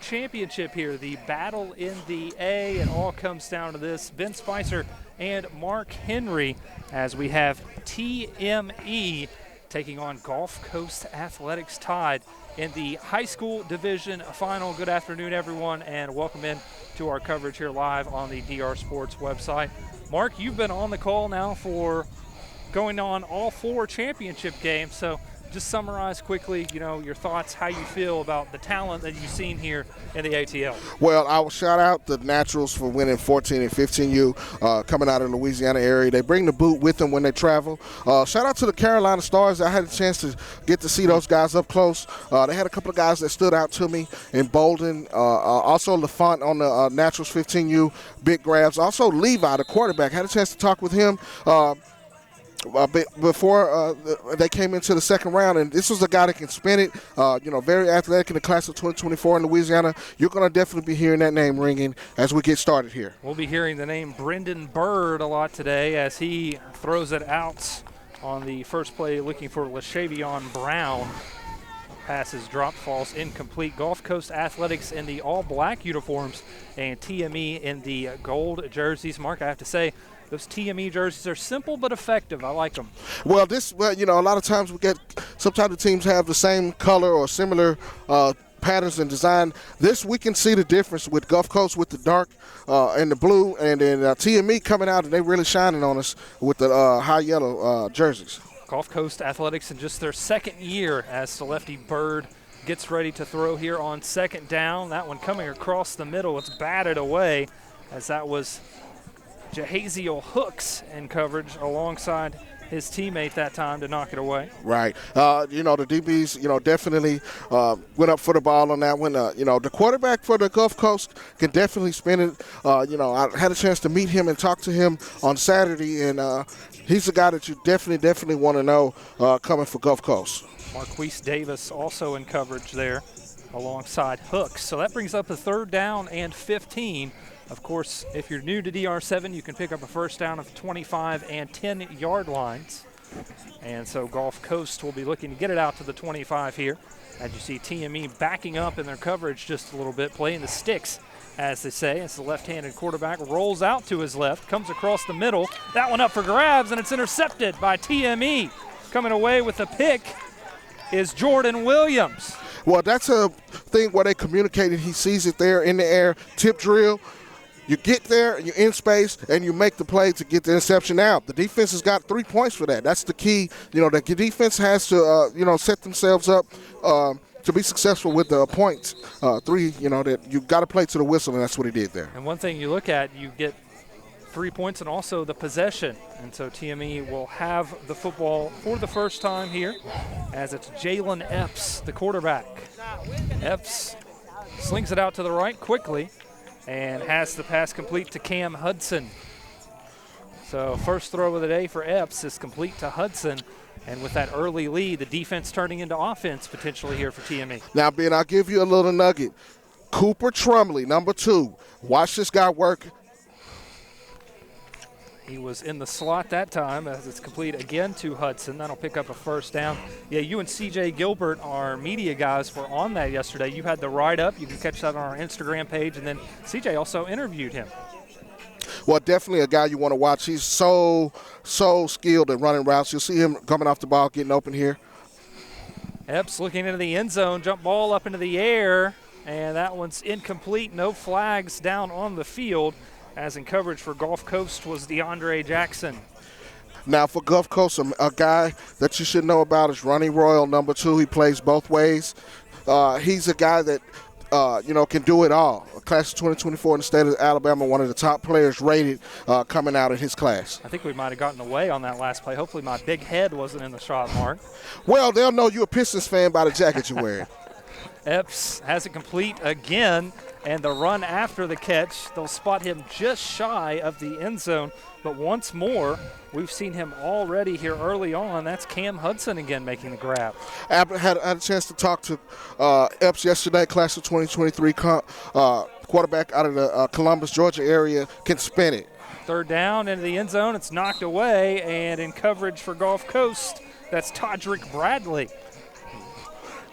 championship here, the battle in the A. It all comes down to this. Ben Spicer and Mark Henry as we have TME taking on Gulf Coast Athletics Tide in the high school division final. Good afternoon, everyone, and welcome in to our coverage here live on the DR Sports website. Mark, you've been on the call now for going on all 4 championship games, so just summarize quickly, your thoughts, how you feel about the talent that you've seen here in the ATL. Well, I will shout out the Naturals for winning 14 and 15U, coming out of the Louisiana area. They bring the boot with them when they travel. Shout out to the Carolina Stars. I had a chance to get to see those guys up close. They had a couple of guys that stood out to me in Bolden. Also LaFont on the Naturals 15U, big grabs. Also Levi, the quarterback. Had a chance to talk with him before they came into the second round, and this was a guy that can spin it, very athletic in the class of 2024 in Louisiana. You're going to definitely be hearing that name ringing as we get started here. We'll be hearing the name Brendan Bird a lot today as he throws it out on the first play looking for LaShavion Brown. Passes dropped, falls incomplete. Gulf Coast Athletics in the all-black uniforms and TME in the gold jerseys. Mark, I have to say, those TME jerseys are simple but effective. I like them. Well, a lot of times sometimes the teams have the same color or similar patterns and design. This, we can see the difference with Gulf Coast with the dark and the blue, and then TME coming out, and they really shining on us with the high yellow jerseys. Gulf Coast Athletics in just their second year as Celefty Bird gets ready to throw here on second down. That one coming across the middle. It's batted away as that was Jahaziel Hooks in coverage alongside his teammate that time to knock it away. Right. The DBs, definitely went up for the ball on that one. The quarterback for the Gulf Coast can definitely spin it. I had a chance to meet him and talk to him on Saturday, and he's a guy that you definitely want to know coming for Gulf Coast. Marquise Davis also in coverage there alongside Hooks. So that brings up a third down and 15. Of course, if you're new to DR7, you can pick up a first down of 25 and 10-yard lines. And so Gulf Coast will be looking to get it out to the 25 here. As you see TME backing up in their coverage just a little bit, playing the sticks, as they say, as the left-handed quarterback rolls out to his left, comes across the middle. That one up for grabs, and it's intercepted by TME. Coming away with the pick is Jordan Williams. Well, that's a thing where they communicated. He sees it there in the air, tip drill. You get there, you're in space, and you make the play to get the interception out. The defense has got 3 points for that. That's the key. The defense has to, set themselves up to be successful with the points. 3, that you've got to play to the whistle, and that's what he did there. And one thing you look at, you get 3 points and also the possession. And so TME will have the football for the first time here as it's Jalen Epps, the quarterback. Epps slings it out to the right quickly and has the pass complete to Cam Hudson. So first throw of the day for Epps is complete to Hudson. And with that early lead, the defense turning into offense potentially here for TME. Now, Ben, I'll give you a little nugget. Cooper Trumley, number 2. Watch this guy work. He was in the slot that time as it's complete again to Hudson. That'll pick up a first down. Yeah, you and CJ Gilbert, our media guys, were on that yesterday. You had the write-up. You can catch that on our Instagram page. And then CJ also interviewed him. Well, definitely a guy you want to watch. He's so skilled at running routes. You'll see him coming off the ball, getting open here. Epps looking into the end zone, jump ball up into the air, and that one's incomplete. No flags down on the field. As in coverage for Gulf Coast was DeAndre Jackson. Now for Gulf Coast, a guy that you should know about is Ronnie Royal, number 2. He plays both ways. He's a guy that, can do it all. Class of 2024 in the state of Alabama, one of the top players rated coming out of his class. I think we might have gotten away on that last play. Hopefully my big head wasn't in the shot, Mark. Well, they'll know you're a Pistons fan by the jacket you're wearing. Epps has it complete again. And the run after the catch, they'll spot him just shy of the end zone. But once more, we've seen him already here early on. That's Cam Hudson again making the grab. I had a chance to talk to Epps yesterday, class of 2023 quarterback out of the Columbus, Georgia area, can spin it. Third down into the end zone. It's knocked away, and in coverage for Gulf Coast, that's Todrick Bradley.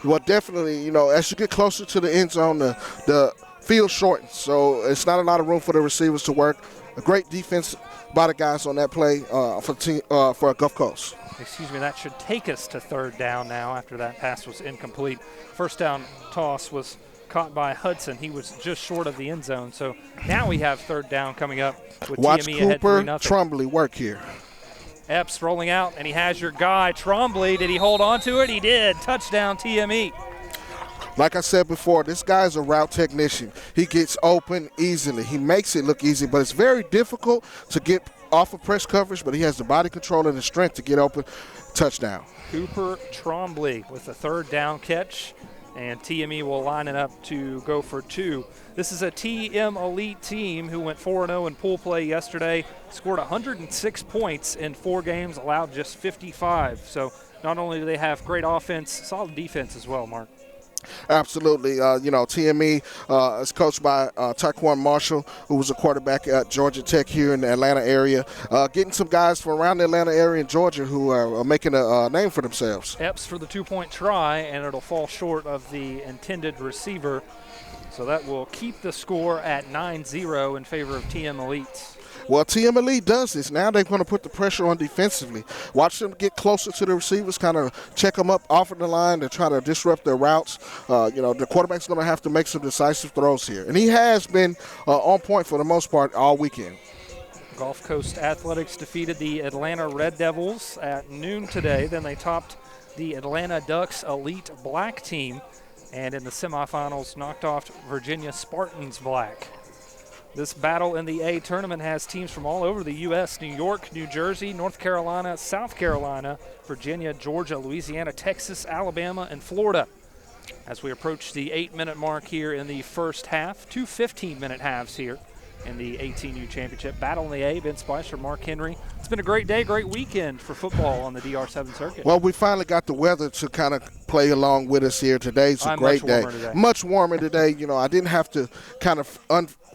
Well, definitely, as you get closer to the end zone, the field shortens, so it's not a lot of room for the receivers to work. A great defense by the guys on that play for Gulf Coast. Excuse me, that should take us to third down now after that pass was incomplete. First down toss was caught by Hudson. He was just short of the end zone. So now we have third down coming up with Watch TME ahead Cooper 3-0. Trombley work here. Epps rolling out, and he has your guy, Trombley. Did he hold on to it? He did. Touchdown, TME. Like I said before, this guy's a route technician. He gets open easily. He makes it look easy, but it's very difficult to get off of press coverage, but he has the body control and the strength to get open. Touchdown. Cooper Trombley with a third down catch, and TME will line it up to go for 2. This is a TM Elite team who went 4-0 in pool play yesterday, scored 106 points in 4 games, allowed just 55. So not only do they have great offense, solid defense as well, Mark. Absolutely. TME is coached by Taquan Marshall, who was a quarterback at Georgia Tech here in the Atlanta area. Getting some guys from around the Atlanta area in Georgia who are making a name for themselves. Epps for the 2-point try, and it'll fall short of the intended receiver. So that will keep the score at 9-0 in favor of TM Elite. Well, TM Elite does this. Now they're going to put the pressure on defensively. Watch them get closer to the receivers, kind of check them up off of the line to try to disrupt their routes. The quarterback's going to have to make some decisive throws here. And he has been on point for the most part all weekend. Gulf Coast Athletics defeated the Atlanta Red Devils at noon today. Then they topped the Atlanta Ducks Elite Black team, and in the semifinals knocked off Virginia Spartans Black. This battle in the A tournament has teams from all over the U.S., New York, New Jersey, North Carolina, South Carolina, Virginia, Georgia, Louisiana, Texas, Alabama, and Florida. As we approach the 8-minute mark here in the first half, 2 15-minute halves here in the 18U Championship. Battle in the A, Ben Spicer, Mark Henry. It's been a great day, great weekend for football on the DR7 circuit. Well, we finally got the weather to kind of play along with us here. Today's a great day. Much warmer today. I didn't have to kind of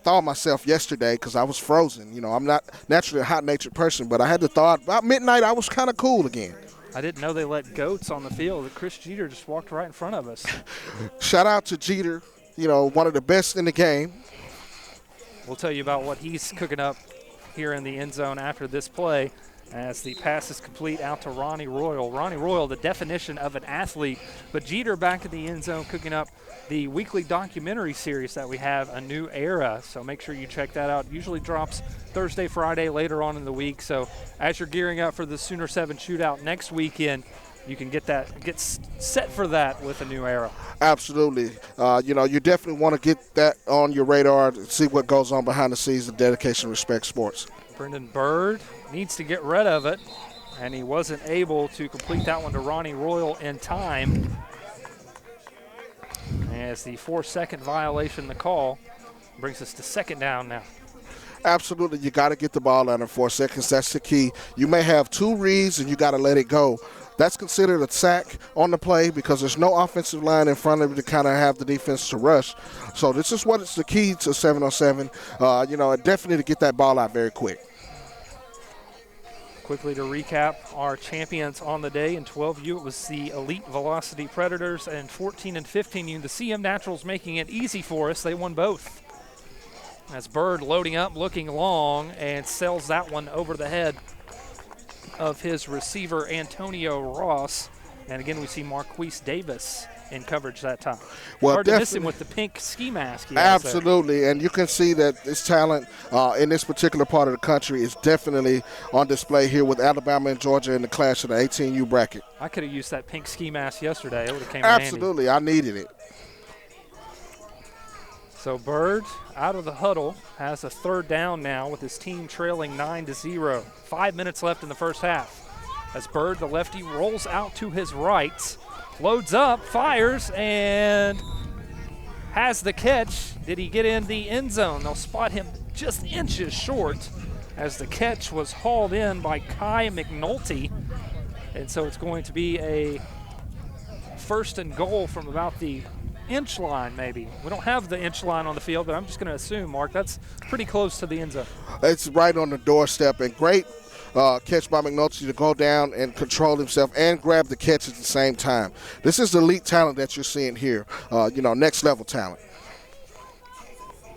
thaw myself yesterday because I was frozen. I'm not naturally a hot-natured person, but I had to thaw. About midnight, I was kind of cool again. I didn't know they let goats on the field. Chris Jeter just walked right in front of us. Shout out to Jeter, one of the best in the game. We'll tell you about what he's cooking up here in the end zone after this play as the pass is complete out to Ronnie Royal. Ronnie Royal, the definition of an athlete, but Jeter back in the end zone cooking up the weekly documentary series that we have, A New Era. So make sure you check that out. Usually drops Thursday, Friday, later on in the week. So as you're gearing up for the Sooner 7 shootout next weekend, you can get set for that with A New Era. Absolutely. You definitely want to get that on your radar to see what goes on behind the scenes of Dedication Respect Sports. Brendan Bird needs to get rid of it, and he wasn't able to complete that one to Ronnie Royal in time. As the 4-second violation, the call brings us to second down now. Absolutely, you got to get the ball out in 4 seconds. That's the key. You may have 2 reads, and you got to let it go. That's considered a sack on the play because there's no offensive line in front of you to kind of have the defense to rush. So this is what it's the key to 7-on-7. Definitely to get that ball out very quick. Quickly to recap our champions on the day. In 12U, it was the Elite Velocity Predators, and 14 and 15U, the CM Naturals, making it easy for us. They won both. As Bird loading up, looking long, and sells that one over the head of his receiver, Antonio Ross. And again, we see Marquise Davis in coverage that time. Well, hard to miss him with the pink ski mask. Absolutely, and you can see that this talent in this particular part of the country is definitely on display here with Alabama and Georgia in the clash of the 18U bracket. I could have used that pink ski mask yesterday. It would have came in handy. Absolutely, I needed it. So Bird out of the huddle has a third down now with his team trailing 9-0. 5 minutes left in the first half. As Bird, the lefty, rolls out to his right, loads up, fires, and has the catch. Did he get in the end zone? They'll spot him just inches short as the catch was hauled in by Kai McNulty. And so it's going to be a first and goal from about the inch line, maybe. We don't have the inch line on the field, but I'm just going to assume, Mark, that's pretty close to the end zone. It's right on the doorstep, and great catch by McNulty to go down and control himself and grab the catch at the same time. This is the elite talent that you're seeing here, next level talent.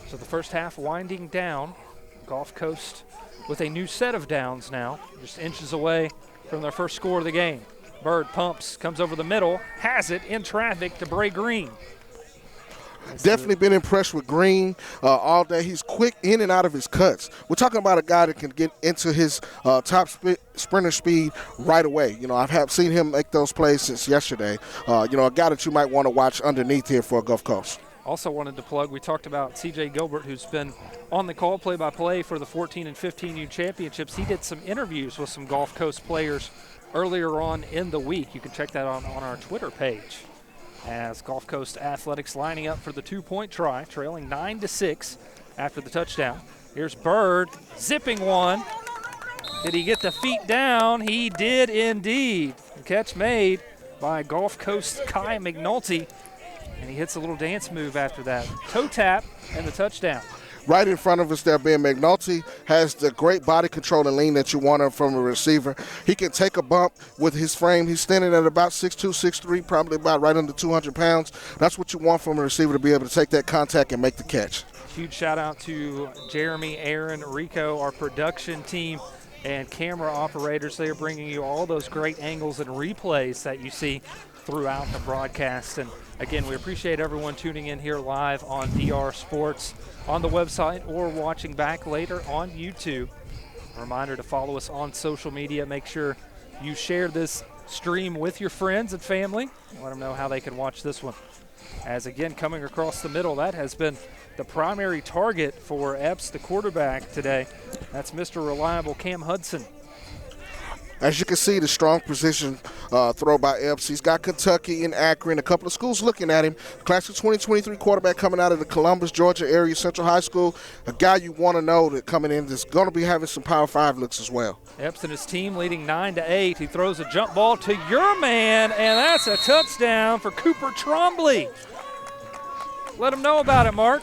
So the first half winding down. Gulf Coast with a new set of downs now, just inches away from their first score of the game. Bird pumps, comes over the middle, has it in traffic to Bray Green. Definitely been impressed with Green all day. He's quick in and out of his cuts. We're talking about a guy that can get into his top sprinter speed right away. I've seen him make those plays since yesterday. A guy that you might want to watch underneath here for Gulf Coast. Also wanted to plug, we talked about CJ Gilbert, who's been on the call play-by-play for the 14 and 15U championships. He did some interviews with some Gulf Coast players earlier on in the week. You can check that on our Twitter page. As Gulf Coast Athletics lining up for the two-point try, trailing 9-6 after the touchdown. Here's Bird, zipping one. Did he get the feet down? He did indeed. The catch made by Gulf Coast Kai McNulty. And he hits a little dance move after that. Toe tap and the touchdown. Right in front of us there, Ben McNulty has the great body control and lean that you want from a receiver. He can take a bump with his frame. He's standing at about 6'2", 6'3", probably about right under 200 pounds. That's what you want from a receiver, to be able to take that contact and make the catch. Huge shout out to Jeremy, Aaron, Rico, our production team, and camera operators. They are bringing you all those great angles and replays that you see throughout the broadcast. And again, we appreciate everyone tuning in here live on DR Sports on the website or watching back later on YouTube. A reminder to follow us on social media. Make sure you share this stream with your friends and family. Let them know how they can watch this one. As again, coming across the middle, that has been the primary target for Epps, the quarterback today. That's Mr. Reliable Cam Hudson. As you can see, the strong position throw by Epps. He's got Kentucky and Akron, a couple of schools looking at him. Class of 2023 quarterback coming out of the Columbus, Georgia area Central High School. A guy you want to know that coming in that's going to be having some Power 5 looks as well. Epps and his team leading 9-8. He throws a jump ball to your man, and that's a touchdown for Cooper Trombley. Let him know about it, Mark.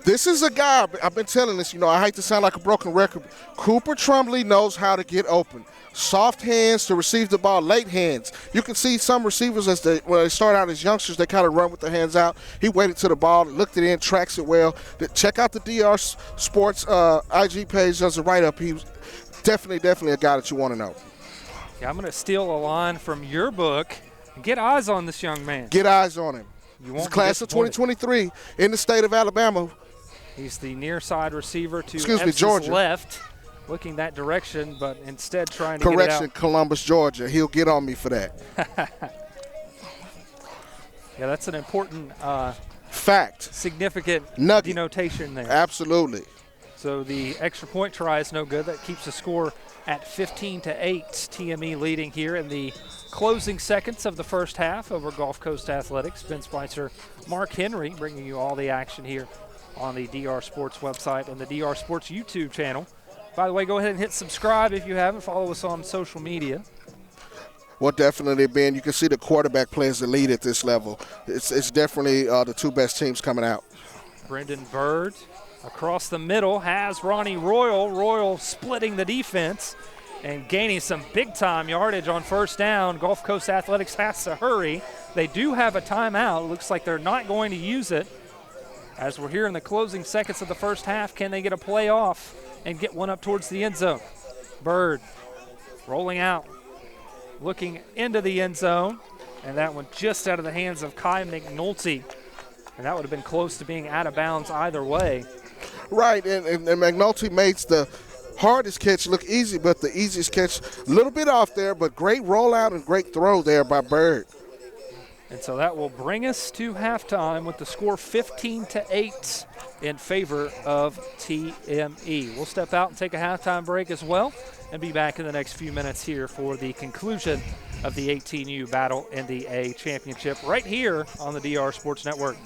This is a guy, I've been telling this, I hate to sound like a broken record. Cooper Trombley knows how to get open. Soft hands to receive the ball, late hands. You can see some receivers when they start out as youngsters, they kind of run with their hands out. He waited to the ball, looked it in, tracks it well. Check out the DR Sports IG page, does a write-up. He's definitely a guy that you want to know. Yeah, I'm going to steal a line from your book. Get eyes on this young man. Get eyes on him. He's class of 2023 in the state of Alabama. He's the near side receiver to Georgia. Left, looking that direction, but instead trying to get it out. Columbus, Georgia. He'll get on me for that. Yeah, that's an important fact. Significant nugget. Denotation there. Absolutely. So the extra point try is no good. That keeps the score at 15-8. TME leading here in the closing seconds of the first half over Gulf Coast Athletics. Ben Spicer, Mark Henry bringing you all the action here on the DR Sports website and the DR Sports YouTube channel. By the way, go ahead and hit subscribe if you haven't. Follow us on social media. Well, definitely, Ben. You can see the quarterback play as the lead at this level. It's definitely the two best teams coming out. Brendan Bird across the middle has Ronnie Royal. Royal splitting the defense and gaining some big-time yardage on first down. Gulf Coast Athletics has to hurry. They do have a timeout. Looks like they're not going to use it. As we're here in the closing seconds of the first half, can they get a play off and get one up towards the end zone? Bird rolling out, looking into the end zone, and that one just out of the hands of Kai McNulty. And that would have been close to being out of bounds either way. Right, and McNulty makes the hardest catch look easy, but the easiest catch a little bit off there, but great rollout and great throw there by Bird. And so that will bring us to halftime with the score 15-8 in favor of TME. We'll step out and take a halftime break as well and be back in the next few minutes here for the conclusion of the 18U Battle in the A Championship right here on the DR Sports Network.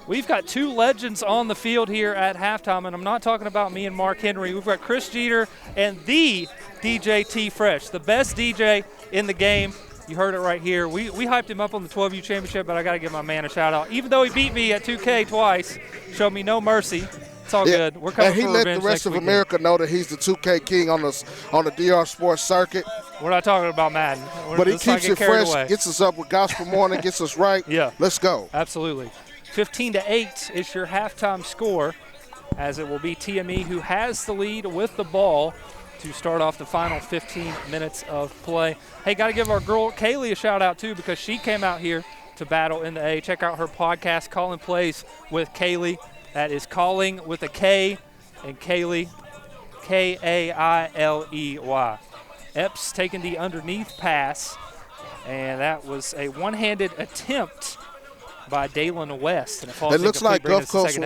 We've got two legends on the field here at halftime, and I'm not talking about me and Mark Henry. We've got Chris Jeter and the DJ T Fresh, the best DJ in the game. You heard it right here. We hyped him up on the 12U championship, but I got to give my man a shout out. Even though he beat me at 2K twice, showed me no mercy. It's all good. We're coming for revenge. And he let the rest of America know that he's the 2K king on the DR Sports circuit. We're not talking about Madden. But he keeps it fresh, gets us up with Gospel Morning, gets us right. Yeah. Let's go. Absolutely. 15-8 is your halftime score, as it will be TME who has the lead with the ball to start off the final 15 minutes of play. Hey, got to give our girl Kaylee a shout-out, too, because she came out here to battle in the A. Check out her podcast, Calling Plays with Kaylee. That is Calling with a K and Kaylee, K-A-I-L-E-Y. Epps taking the underneath pass, and that was a one-handed attempt by Dalen West. And it looks like Gulf Coast.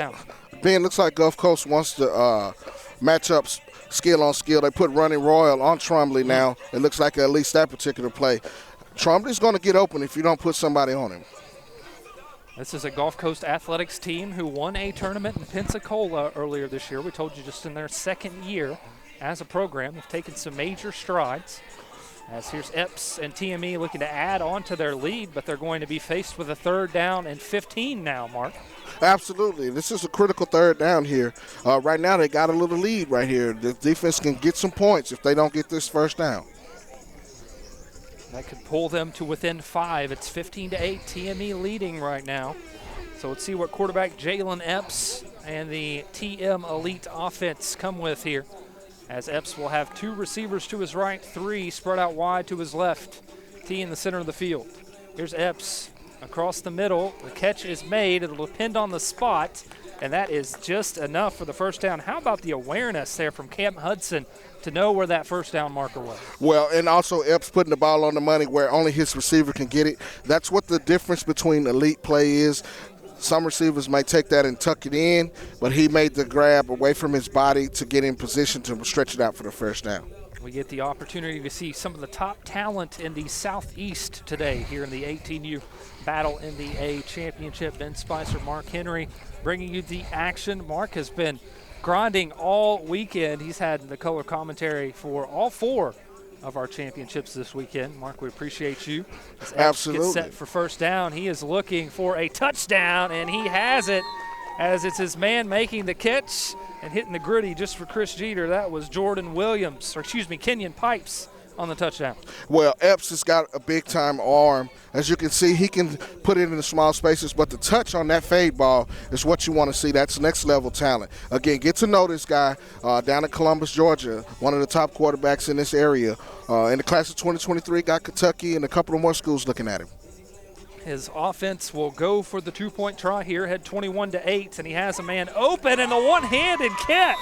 Ben, looks like Gulf Coast wants to match up skill on skill. They put Running Royal on Trombley now. It looks like at least that particular play. Trombley's going to get open if you don't put somebody on him. This is a Gulf Coast Athletics team who won a tournament in Pensacola earlier this year. We told you just in their second year as a program. They've taken some major strides. As here's Epps and TME looking to add on to their lead, but they're going to be faced with a 3rd down and 15 now, Mark. Absolutely. This is a critical 3rd down here. Right now they got a little lead right here. The defense can get some points if they don't get this 1st down. That could pull them to within 5. It's 15-8, TME leading right now. So let's see what quarterback Jalen Epps and the TM Elite offense come with here. As Epps will have 2 receivers to his right, 3 spread out wide to his left. T in the center of the field. Here's Epps across the middle. The catch is made. It'll depend on the spot, and that is just enough for the 1st down. How about the awareness there from Cam Hudson to know where that 1st down marker was? Well, and also Epps putting the ball on the money where only his receiver can get it. That's what the difference between elite play is. Some receivers might take that and tuck it in, but he made the grab away from his body to get in position to stretch it out for the 1st down. We get the opportunity to see some of the top talent in the Southeast today here in the 18U Battle in the A Championship. Ben Spicer, Mark Henry bringing you the action. Mark has been grinding all weekend. He's had the color commentary for all 4 of our championships this weekend. Mark, we appreciate you. As Absolutely. Gets set for 1st down. He is looking for a touchdown, and he has it as it's his man making the catch and hitting the gritty just for Chris Jeter. That was Jordan Williams, Kenyon Pipes on the touchdown. Well, Epps has got a big-time arm. As you can see, he can put it in the small spaces, but the touch on that fade ball is what you want to see. That's next-level talent. Again, get to know this guy down in Columbus, Georgia, one of the top quarterbacks in this area. In the class of 2023, got Kentucky and a couple of more schools looking at him. His offense will go for the 2-point try here, head 21-8, and he has a man open, and the one-handed catch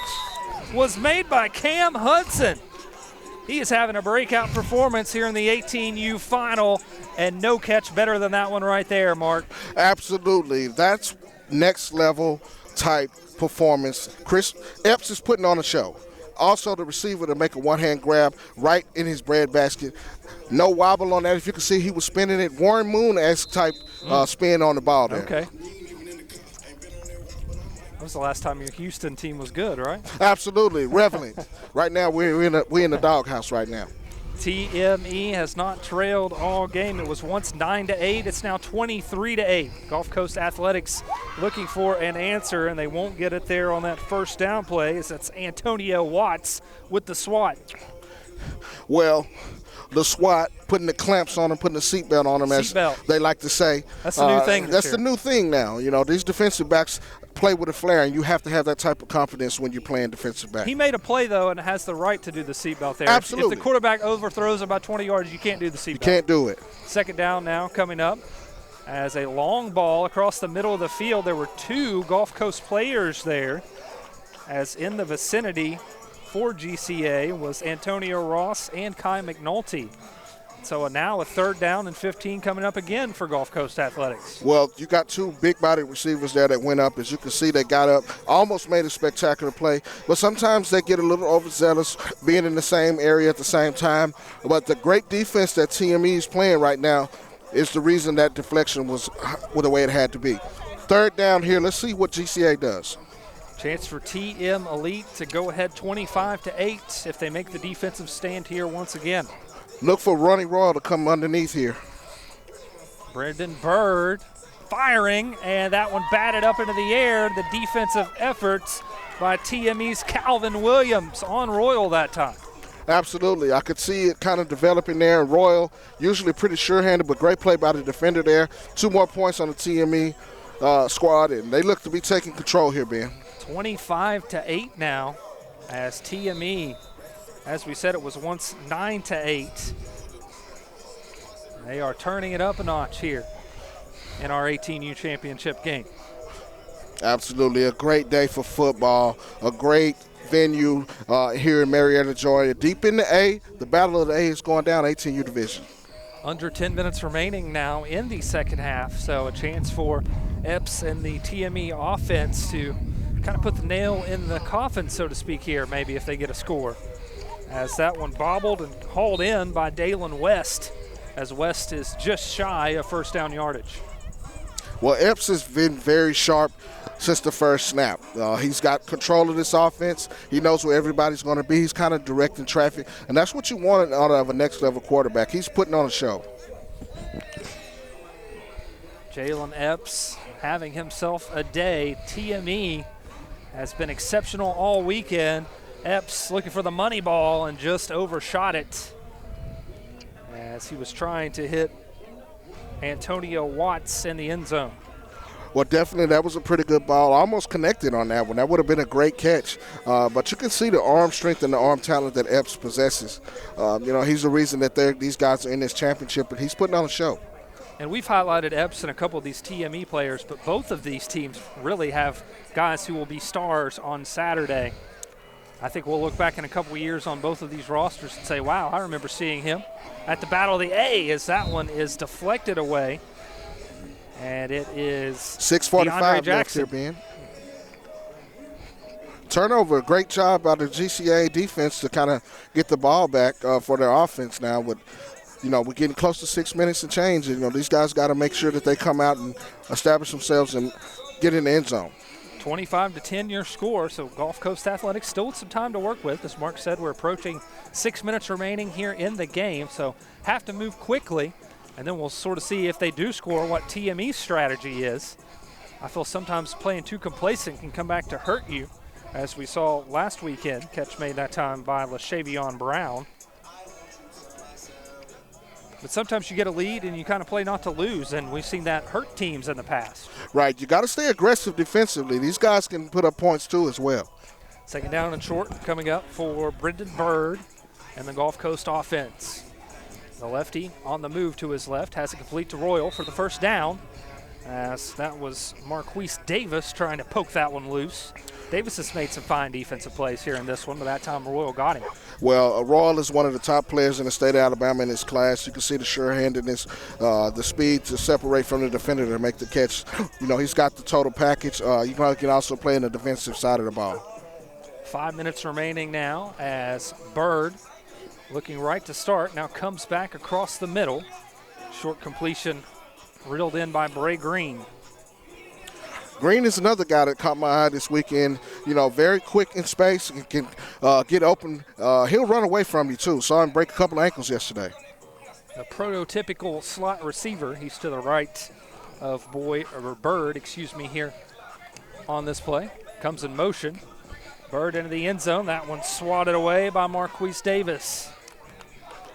was made by Cam Hudson. He is having a breakout performance here in the 18U final, and no catch better than that one right there, Mark. Absolutely. That's next-level type performance. Chris Epps is putting on a show. Also, the receiver to make a one-hand grab right in his breadbasket. No wobble on that. If you can see, he was spinning it. Warren Moon-esque type spin on the ball there. Okay. That was the last time your Houston team was good, right? Absolutely, reveling. Right now, we're in the doghouse right now. TME has not trailed all game. It was once 9-8. It's now 23-8. Gulf Coast Athletics looking for an answer, and they won't get it there on that 1st down play. As that's Antonio Watts with the SWAT. Well, the SWAT putting the clamps on him, putting the seatbelt on him, as they like to say. That's the new thing. That's the new thing now. You know, these defensive backs play with a flair, and you have to have that type of confidence when you're playing defensive back. He made a play, though, and has the right to do the seatbelt there. Absolutely. If the quarterback overthrows about 20 yards, you can't do the seatbelt. You can't do it. 2nd down now coming up. As a long ball across the middle of the field, there were 2 Gulf Coast players there. As in the vicinity for GCA was Antonio Ross and Kai McNulty. So now a 3rd down and 15 coming up again for Gulf Coast Athletics. Well, you got 2 big-bodied receivers there that went up. As you can see, they got up, almost made a spectacular play. But sometimes they get a little overzealous being in the same area at the same time. But the great defense that TME is playing right now is the reason that deflection was the way it had to be. Third down here. Let's see what GCA does. Chance for TM Elite to go ahead 25-8 if they make the defensive stand here once again. Look for Ronnie Royal to come underneath here. Brendan Bird firing, and that one batted up into the air. The defensive efforts by TME's Calvin Williams on Royal that time. Absolutely. I could see it kind of developing there. And Royal, usually pretty sure-handed, but great play by the defender there. 2 more points on the TME squad, and they look to be taking control here, Ben. 25-8 now, as TME, as we said, it was once 9-8. They are turning it up a notch here in our 18U championship game. Absolutely. A great day for football, a great venue here in Marietta, Georgia. Deep in the A, the battle of the A is going down, 18U division. Under 10 minutes remaining now in the second half, so a chance for Epps and the TME offense to kind of put the nail in the coffin, so to speak, here, maybe if they get a score. As that one bobbled and hauled in by Dalen West, as West is just shy of first down yardage. Well, Epps has been very sharp since the first snap. He's got control of this offense. He knows where everybody's going to be. He's kind of directing traffic, and that's what you want out of a next-level quarterback. He's putting on a show. Jalen Epps having himself a day. TME has been exceptional all weekend. Epps looking for the money ball and just overshot it as he was trying to hit Antonio Watts in the end zone. Well, definitely that was a pretty good ball. Almost connected on that one. That would have been a great catch. But you can see the arm strength and the arm talent that Epps possesses. He's the reason that these guys are in this championship, and he's putting on a show. And we've highlighted Epps and a couple of these TME players, but both of these teams really have guys who will be stars on Saturday. I think we'll look back in a couple of years on both of these rosters and say, wow, I remember seeing him at the Battle of the A, as that one is deflected away. And it is 6:45 left here, Ben. Turnover, great job by the GCA defense to kind of get the ball back for their offense now. We're getting close to 6 minutes and change. And, these guys got to make sure that they come out and establish themselves and get in the end zone. 25-10 your score, so Gulf Coast Athletics still with some time to work with. As Mark said, we're approaching 6 minutes remaining here in the game, so have to move quickly, and then we'll sort of see if they do score what TME's strategy is. I feel sometimes playing too complacent can come back to hurt you, as we saw last weekend. Catch made that time by LaShavion Brown. But sometimes you get a lead and you kind of play not to lose, and we've seen that hurt teams in the past. Right. You got to stay aggressive defensively. These guys can put up points too as well. Second down and short coming up for Brendan Bird and the Gulf Coast offense. The lefty on the move to his left has it complete to Royal for the first down, as that was Marquise Davis trying to poke that one loose. Davis has made some fine defensive plays here in this one, but that time Royal got him. Well, Royal is one of the top players in the state of Alabama in this class. You can see the sure-handedness, the speed to separate from the defender to make the catch. He's got the total package. You can also play in the defensive side of the ball. 5 minutes remaining now as Bird, looking right to start, now comes back across the middle. Short completion reeled in by Bray Green. Green is another guy that caught my eye this weekend. Very quick in space and can get open. He'll run away from you, too. Saw him break a couple of ankles yesterday. A prototypical slot receiver. He's to the right of Bird, here on this play. Comes in motion. Bird into the end zone. That one swatted away by Marquise Davis.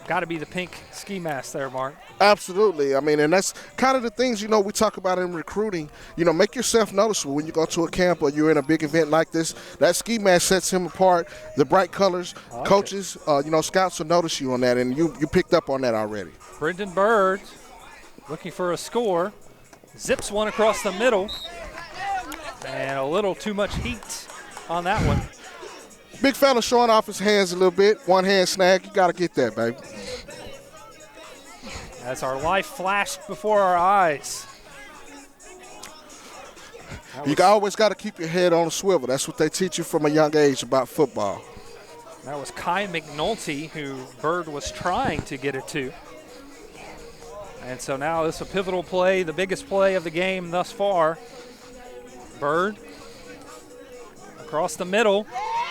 Got to be the pink ski mask there, Mark. Absolutely. And that's kind of the things, we talk about in recruiting. Make yourself noticeable when you go to a camp or you're in a big event like this. That ski mask sets him apart. The bright colors, coaches, scouts will notice you on that, and you picked up on that already. Brendan Bird looking for a score. Zips one across the middle. And a little too much heat on that one. Big fella showing off his hands a little bit. One hand snag. You got to get that, baby. As our life flashed before our eyes. You always got to keep your head on a swivel. That's what they teach you from a young age about football. That was Kai McNulty who Bird was trying to get it to. And so now this is a pivotal play, the biggest play of the game thus far. Bird across the middle.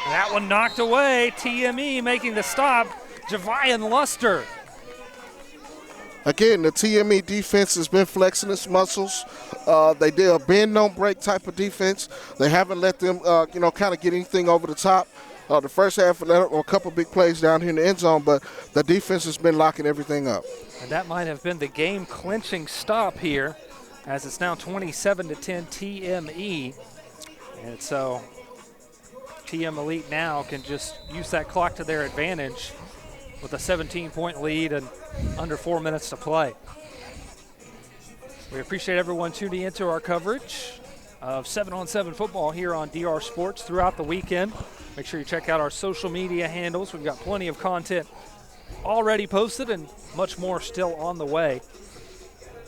That one knocked away. TME making the stop. Javian Luster. Again, the TME defense has been flexing its muscles. They did a bend, don't break type of defense. They haven't let them, kind of get anything over the top. The first half, let up a couple big plays down here in the end zone, but the defense has been locking everything up. And that might have been the game-clinching stop here, as it's now 27-10 TME. And so TM Elite now can just use that clock to their advantage with a 17-point lead and under 4 minutes to play. We appreciate everyone tuning into our coverage of 7-on-7 football here on DR Sports throughout the weekend. Make sure you check out our social media handles. We've got plenty of content already posted and much more still on the way.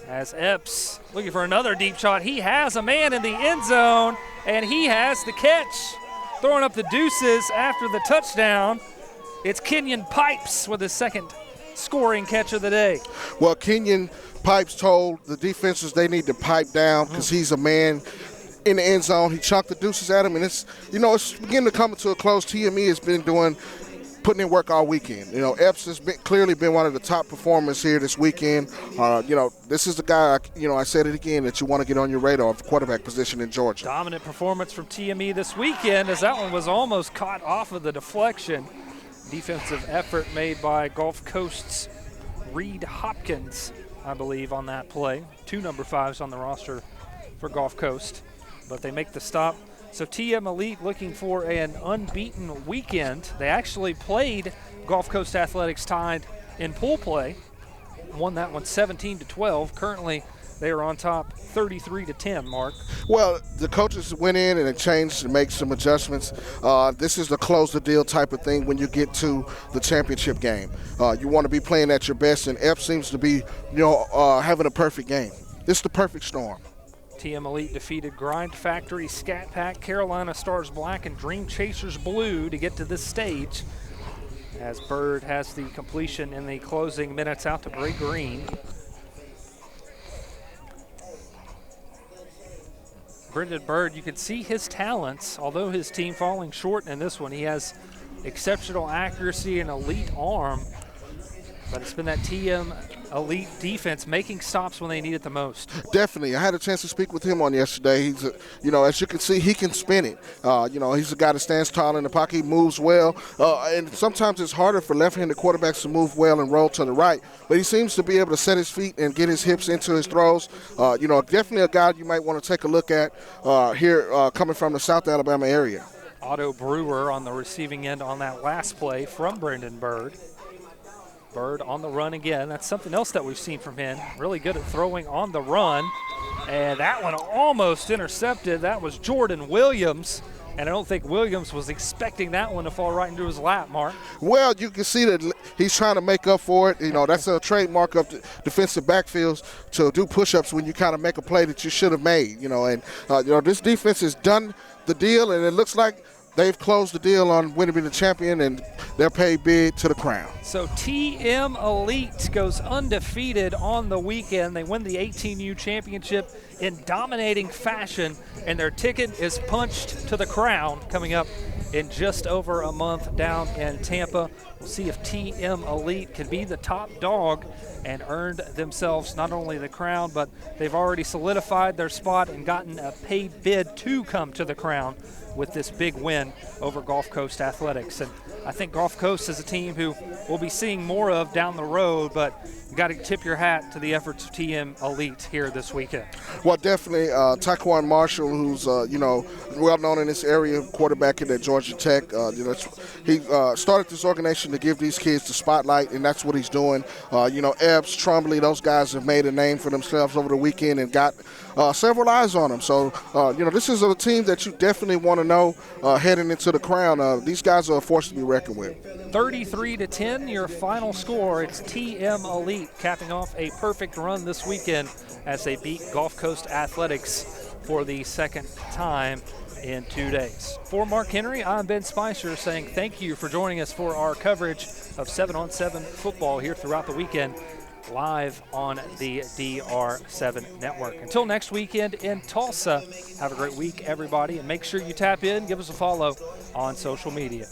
As Epps looking for another deep shot. He has a man in the end zone, and he has the catch. Throwing up the deuces after the touchdown. It's Kenyon Pipes with his second scoring catch of the day. Well, Kenyon Pipes told the defenses they need to pipe down because he's a man in the end zone. He chucked the deuces at him, and it's beginning to come to a close. TME has been putting in work all weekend. Epps has clearly been one of the top performers here this weekend. This is the guy, I said it again, that you want to get on your radar of the quarterback position in Georgia. Dominant performance from TME this weekend, as that one was almost caught off of the deflection. Defensive effort made by Gulf Coast's Reed Hopkins, I believe, on that play. 2 number 5s on the roster for Gulf Coast, but they make the stop. So TM Elite looking for an unbeaten weekend. They actually played Gulf Coast Athletics tied in pool play, won that one 17-12. Currently, they are on top 33-10, Mark. Well, the coaches went in and changed to make some adjustments. This is the close the deal type of thing when you get to the championship game. You want to be playing at your best, and Epps seems to be, having a perfect game. This is the perfect storm. TM Elite defeated Grind Factory, Scat Pack, Carolina Stars Black, and Dream Chasers Blue to get to this stage, as Bird has the completion in the closing minutes out to Bray Green. Brendan Bird, you can see his talents, although his team falling short in this one. He has exceptional accuracy and elite arm, but it's been that TM Elite defense making stops when they need it the most. Definitely. I had a chance to speak with him on yesterday. He's, as you can see, he can spin it. He's a guy that stands tall in the pocket, he moves well, and sometimes it's harder for left-handed quarterbacks to move well and roll to the right, but he seems to be able to set his feet and get his hips into his throws. Definitely a guy you might want to take a look at here coming from the South Alabama area. Otto Brewer on the receiving end on that last play from Brendan Bird. Bird on the run again. That's something else that we've seen from him. Really good at throwing on the run. And that one almost intercepted. That was Jordan Williams. And I don't think Williams was expecting that one to fall right into his lap, Mark. Well, you can see that he's trying to make up for it. That's a trademark of defensive backfields to do push-ups when you kind of make a play that you should have made. This defense has done the deal, and it looks like they've closed the deal on winning the champion, and they're paid big to the crown. So TM Elite goes undefeated on the weekend. They win the 18U championship in dominating fashion, and their ticket is punched to the crown coming up in just over a month down in Tampa. We'll see if TM Elite can be the top dog and earned themselves not only the crown, but they've already solidified their spot and gotten a paid bid to come to the crown with this big win over Gulf Coast Athletics. And I think Gulf Coast is a team who we'll be seeing more of down the road, but you got to tip your hat to the efforts of TM Elite here this weekend. Well, definitely Taquan Marshall, who's well known in this area, quarterback at Georgia Tech. He started this organization to give these kids the spotlight, and that's what he's doing. Epps, Trombley, those guys have made a name for themselves over the weekend and got several eyes on them. So, this is a team that you definitely want to know heading into the crown. These guys are a force to be reckoned with. 33-10, your final score. It's TM Elite capping off a perfect run this weekend as they beat Gulf Coast Athletics for the second time in 2 days. For Mark Henry, I'm Ben Spicer saying thank you for joining us for our coverage of 7-on-7 football here throughout the weekend. live on the DR7 network. Until next weekend in Tulsa, have a great week, everybody, and make sure you tap in, give us a follow on social media.